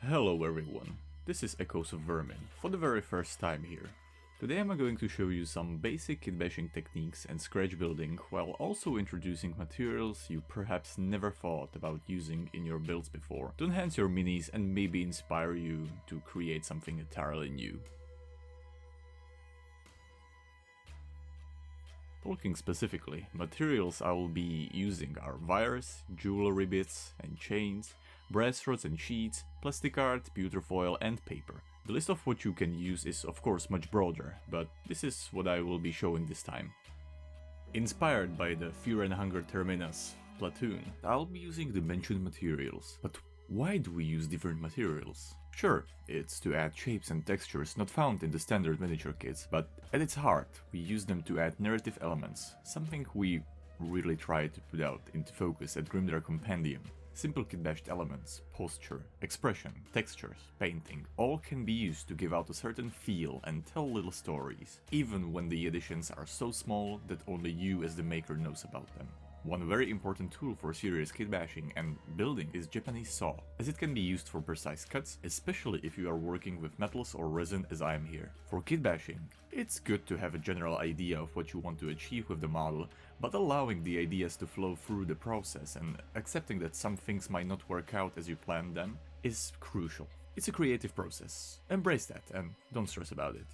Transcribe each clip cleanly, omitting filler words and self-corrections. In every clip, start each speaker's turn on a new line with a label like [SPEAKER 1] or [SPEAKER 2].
[SPEAKER 1] Hello everyone, this is Echoes of Vermin, for the very first time here. Today I'm going to show you some basic kit-bashing techniques and scratch building, while also introducing materials you perhaps never thought about using in your builds before, to enhance your minis and maybe inspire you to create something entirely new. Talking specifically, materials I will be using are wires, jewelry bits and chains, brass rods and sheets, plastic art, pewter foil and paper. The list of what you can use is of course much broader, but this is what I will be showing this time. Inspired by the Fear and Hunger Termina's platoon, I'll be using the mentioned materials. But why do we use different materials? Sure, it's to add shapes and textures not found in the standard miniature kits, but at its heart, we use them to add narrative elements, something we really try to put out into focus at Grimdark Compendium. Simple kit-bashed elements, posture, expression, textures, painting, all can be used to give out a certain feel and tell little stories, even when the additions are so small that only you as the maker knows about them. One very important tool for serious kit-bashing and building is Japanese saw, as it can be used for precise cuts, especially if you are working with metals or resin as I am here. For kit-bashing, it's good to have a general idea of what you want to achieve with the model, but allowing the ideas to flow through the process and accepting that some things might not work out as you planned them is crucial. It's a creative process. Embrace that and don't stress about it.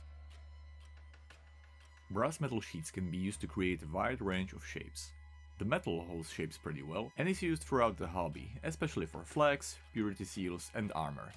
[SPEAKER 1] Brass metal sheets can be used to create a wide range of shapes. The metal holds shapes pretty well and is used throughout the hobby, especially for flags, purity seals and armor.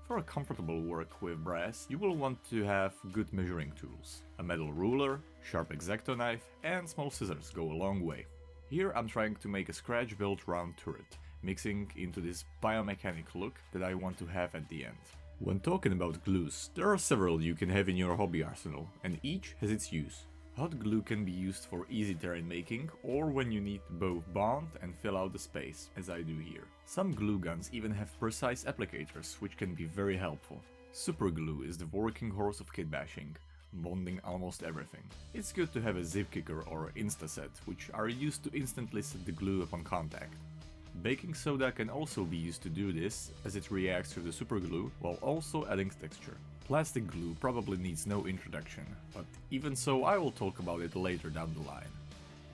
[SPEAKER 1] For a comfortable work with brass, you will want to have good measuring tools. A metal ruler, sharp X-Acto knife and small scissors go a long way. Here I'm trying to make a scratch-built round turret, mixing into this biomechanic look that I want to have at the end. When talking about glues, there are several you can have in your hobby arsenal, and each has its use. Hot glue can be used for easy terrain making, or when you need to both bond and fill out the space, as I do here. Some glue guns even have precise applicators, which can be very helpful. Super glue is the working horse of kit-bashing, bonding almost everything. It's good to have a zip kicker or instaset, which are used to instantly set the glue upon contact. Baking soda can also be used to do this, as it reacts to the super glue while also adding texture. Plastic glue probably needs no introduction, but even so I will talk about it later down the line.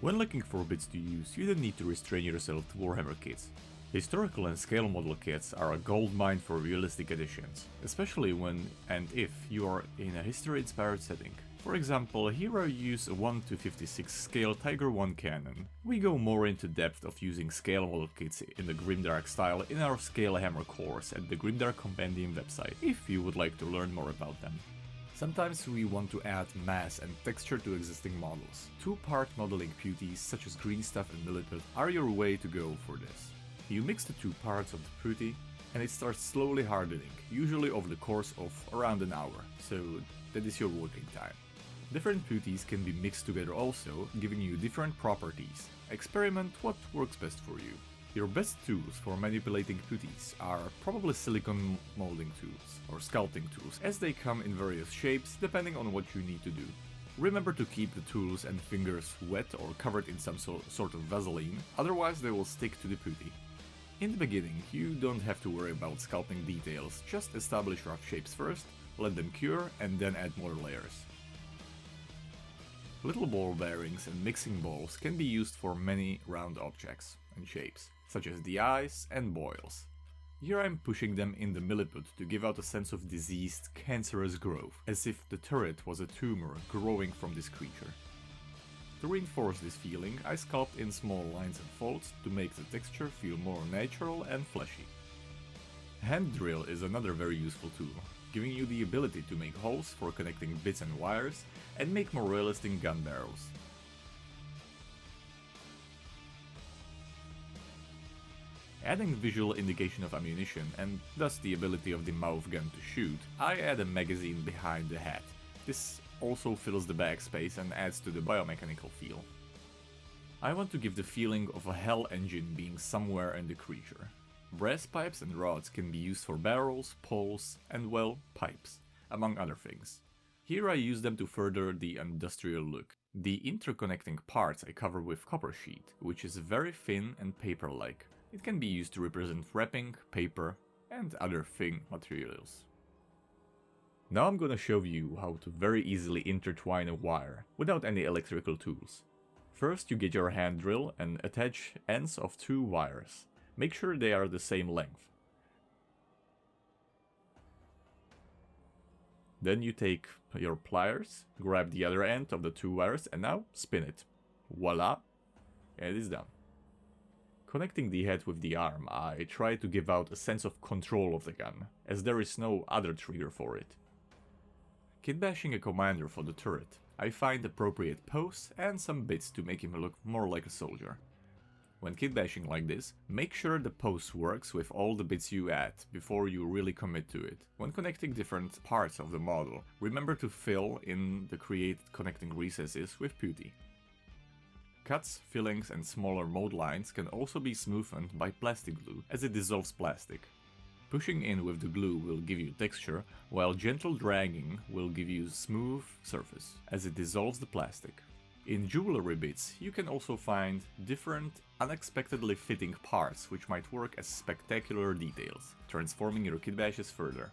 [SPEAKER 1] When looking for bits to use, you don't need to restrain yourself to Warhammer kits. Historical and scale model kits are a goldmine for realistic additions, especially when and if you are in a history-inspired setting. For example, here I use a 1:56 scale Tiger 1 cannon. We go more into depth of using scale model kits in the Grimdark style in our Scale Hammer course at the Grimdark Compendium website, if you would like to learn more about them. Sometimes we want to add mass and texture to existing models. Two-part modeling putties such as green stuff and milliput are your way to go for this. You mix the two parts of the putty and it starts slowly hardening, usually over the course of around an hour, so that is your working time. Different putties can be mixed together also, giving you different properties. Experiment what works best for you. Your best tools for manipulating putties are probably silicone molding tools or sculpting tools, as they come in various shapes depending on what you need to do. Remember to keep the tools and fingers wet or covered in some sort of Vaseline, otherwise they will stick to the putty. In the beginning, you don't have to worry about sculpting details, just establish rough shapes first, let them cure and then add more layers. Little ball bearings and mixing balls can be used for many round objects and shapes, such as the eyes and boils. Here I'm pushing them in the milliput to give out a sense of diseased, cancerous growth, as if the turret was a tumor growing from this creature. To reinforce this feeling, I sculpt in small lines and folds to make the texture feel more natural and fleshy. Hand drill is another very useful tool, giving you the ability to make holes for connecting bits and wires and make more realistic gun barrels. Adding visual indication of ammunition and thus the ability of the mouth gun to shoot, I add a magazine behind the head. This also fills the backspace and adds to the biomechanical feel. I want to give the feeling of a hell engine being somewhere in the creature. Brass pipes and rods can be used for barrels, poles, and well, pipes, among other things. Here I use them to further the industrial look. The interconnecting parts I cover with copper sheet, which is very thin and paper-like. It can be used to represent wrapping, paper, and other thin materials. Now I'm gonna show you how to very easily intertwine a wire without any electrical tools. First you get your hand drill and attach ends of 2 wires. Make sure they are the same length. Then you take your pliers, grab the other end of the 2 wires and now spin it. Voila! And it is done. Connecting the head with the arm, I try to give out a sense of control of the gun, as there is no other trigger for it. Kitbashing a commander for the turret, I find appropriate pose and some bits to make him look more like a soldier. When kitbashing like this, make sure the pose works with all the bits you add before you really commit to it. When connecting different parts of the model, remember to fill in the created connecting recesses with putty. Cuts, fillings and smaller mold lines can also be smoothened by plastic glue, as it dissolves plastic. Pushing in with the glue will give you texture, while gentle dragging will give you smooth surface, as it dissolves the plastic. In jewelry bits, you can also find different, unexpectedly fitting parts which might work as spectacular details, transforming your kitbashes further.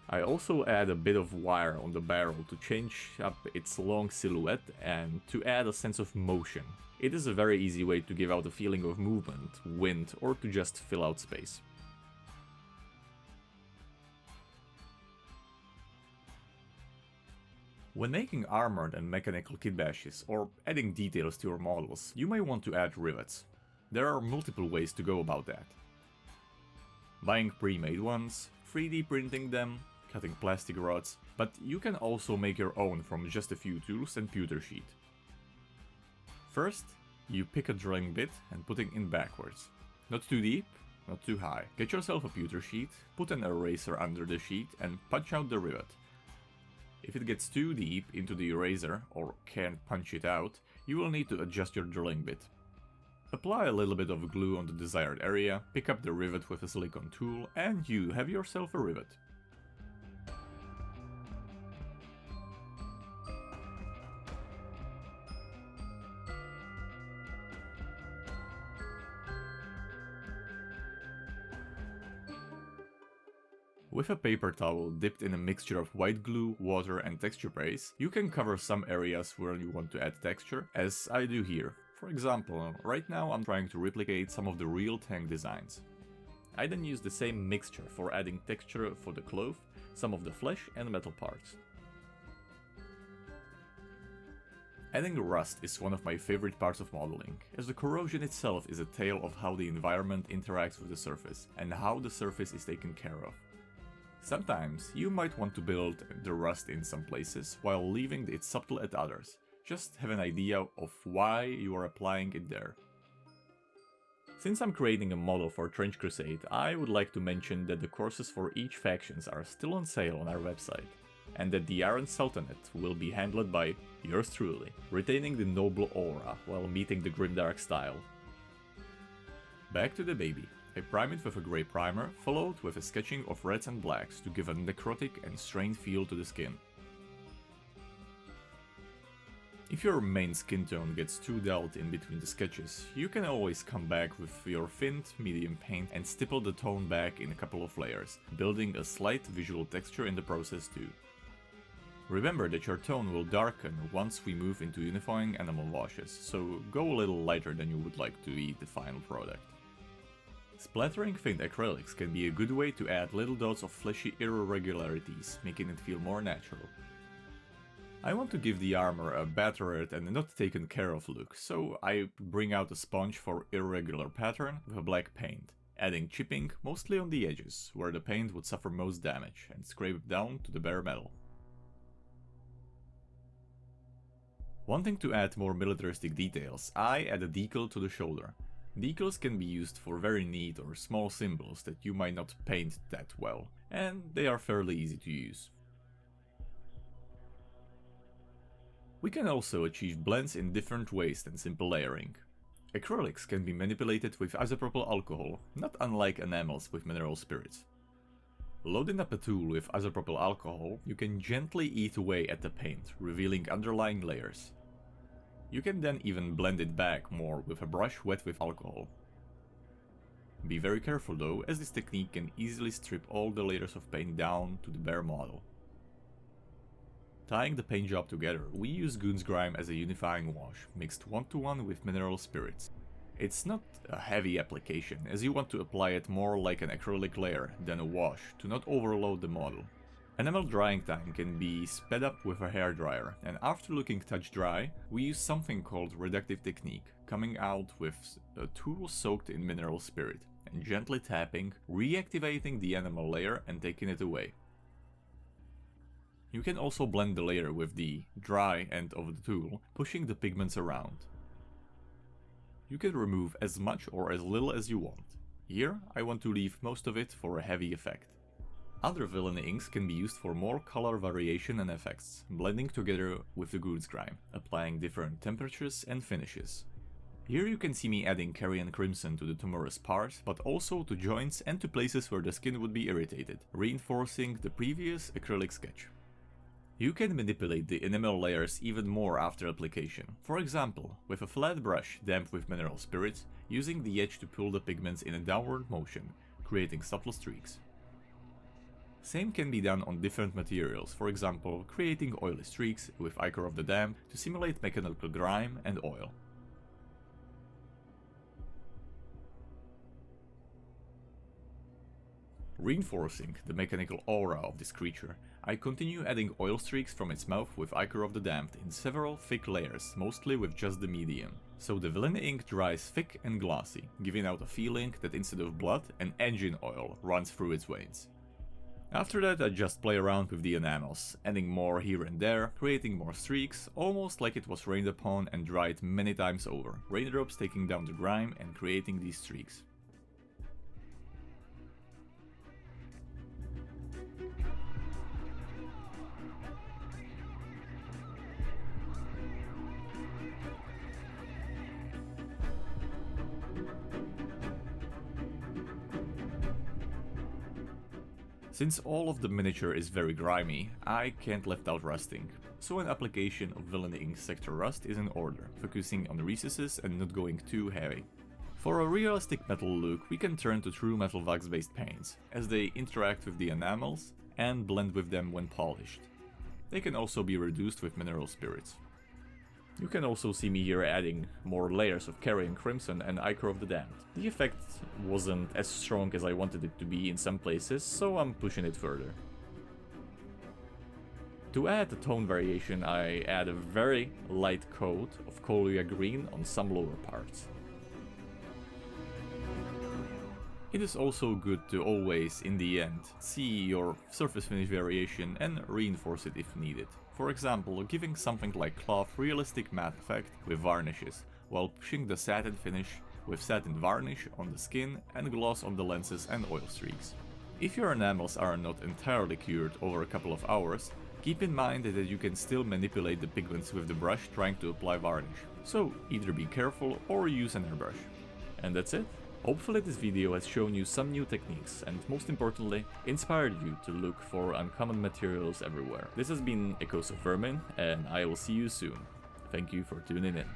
[SPEAKER 1] I also add a bit of wire on the barrel to change up its long silhouette and to add a sense of motion. It is a very easy way to give out a feeling of movement, wind, or to just fill out space. When making armored and mechanical kitbashes or adding details to your models, you may want to add rivets. There are multiple ways to go about that. Buying pre-made ones, 3D printing them, cutting plastic rods, but you can also make your own from just a few tools and pewter sheet. First, you pick a drilling bit and put it in backwards. Not too deep, not too high. Get yourself a pewter sheet, put an eraser under the sheet and punch out the rivet. If it gets too deep into the eraser, or can't punch it out, you will need to adjust your drilling bit. Apply a little bit of glue on the desired area, pick up the rivet with a silicone tool, and you have yourself a rivet. With a paper towel dipped in a mixture of white glue, water and texture base, you can cover some areas where you want to add texture, as I do here. For example, right now I'm trying to replicate some of the real tank designs. I then use the same mixture for adding texture for the cloth, some of the flesh and metal parts. Adding rust is one of my favorite parts of modeling, as the corrosion itself is a tale of how the environment interacts with the surface, and how the surface is taken care of. Sometimes you might want to build the rust in some places, while leaving it subtle at others. Just have an idea of why you are applying it there. Since I'm creating a model for Trench Crusade, I would like to mention that the courses for each factions are still on sale on our website, and that the Iron Sultanate will be handled by yours truly, retaining the noble aura while meeting the Grimdark style. Back to the baby. I prime it with a grey primer, followed with a sketching of reds and blacks to give a necrotic and strained feel to the skin. If your main skin tone gets too dulled in between the sketches, you can always come back with your thinned medium paint and stipple the tone back in a couple of layers, building a slight visual texture in the process too. Remember that your tone will darken once we move into unifying enamel washes, so go a little lighter than you would like to be the final product. Splattering thin acrylics can be a good way to add little dots of fleshy irregularities, making it feel more natural. I want to give the armor a battered and not taken care of look, so I bring out a sponge for irregular pattern with a black paint, adding chipping mostly on the edges, where the paint would suffer most damage, and scrape down to the bare metal. Wanting to add more militaristic details, I add a decal to the shoulder. Decals can be used for very neat or small symbols that you might not paint that well, and they are fairly easy to use. We can also achieve blends in different ways than simple layering. Acrylics can be manipulated with isopropyl alcohol, not unlike enamels with mineral spirits. Loading up a tool with isopropyl alcohol, you can gently eat away at the paint, revealing underlying layers. You can then even blend it back more with a brush wet with alcohol. Be very careful though, as this technique can easily strip all the layers of paint down to the bare model. Tying the paint job together, we use Goon's Grime as a unifying wash, mixed 1-to-1 with mineral spirits. It's not a heavy application, as you want to apply it more like an acrylic layer than a wash to not overload the model. Enamel drying time can be sped up with a hairdryer, and after looking touch dry, we use something called Reductive technique, coming out with a tool soaked in mineral spirit, and gently tapping, reactivating the enamel layer and taking it away. You can also blend the layer with the dry end of the tool, pushing the pigments around. You can remove as much or as little as you want. Here, I want to leave most of it for a heavy effect. Other Villainy inks can be used for more color variation and effects, blending together with the Goon's Grime, applying different temperatures and finishes. Here you can see me adding Carrion Crimson to the tumorous part, but also to joints and to places where the skin would be irritated, reinforcing the previous acrylic sketch. You can manipulate the enamel layers even more after application, for example, with a flat brush damp with mineral spirits, using the edge to pull the pigments in a downward motion, creating subtle streaks. Same can be done on different materials, for example, creating oily streaks with Ichor of the Damned to simulate mechanical grime and oil. Reinforcing the mechanical aura of this creature, I continue adding oil streaks from its mouth with Ichor of the Damned in several thick layers, mostly with just the medium. So the Villainy ink dries thick and glossy, giving out a feeling that instead of blood, an engine oil runs through its veins. After that I just play around with the enamels, adding more here and there, creating more streaks, almost like it was rained upon and dried many times over, raindrops taking down the grime and creating these streaks. Since all of the miniature is very grimy, I can't left out rusting, so an application of Villainy ink Sector Rust is in order, focusing on recesses and not going too heavy. For a realistic metal look, we can turn to true metal wax based paints, as they interact with the enamels and blend with them when polished. They can also be reduced with mineral spirits. You can also see me here adding more layers of Carrion Crimson and Ichor of the Damned. The effect wasn't as strong as I wanted it to be in some places, so I'm pushing it further. To add a tone variation, I add a very light coat of Colia Green on some lower parts. It is also good to always, in the end, see your surface finish variation and reinforce it if needed. For example, giving something like cloth realistic matte effect with varnishes, while pushing the satin finish with satin varnish on the skin and gloss on the lenses and oil streaks. If your enamels are not entirely cured over a couple of hours, keep in mind that you can still manipulate the pigments with the brush trying to apply varnish, so either be careful or use an airbrush. And that's it. Hopefully this video has shown you some new techniques and, most importantly, inspired you to look for uncommon materials everywhere. This has been Echoes of Vermin, and I will see you soon. Thank you for tuning in.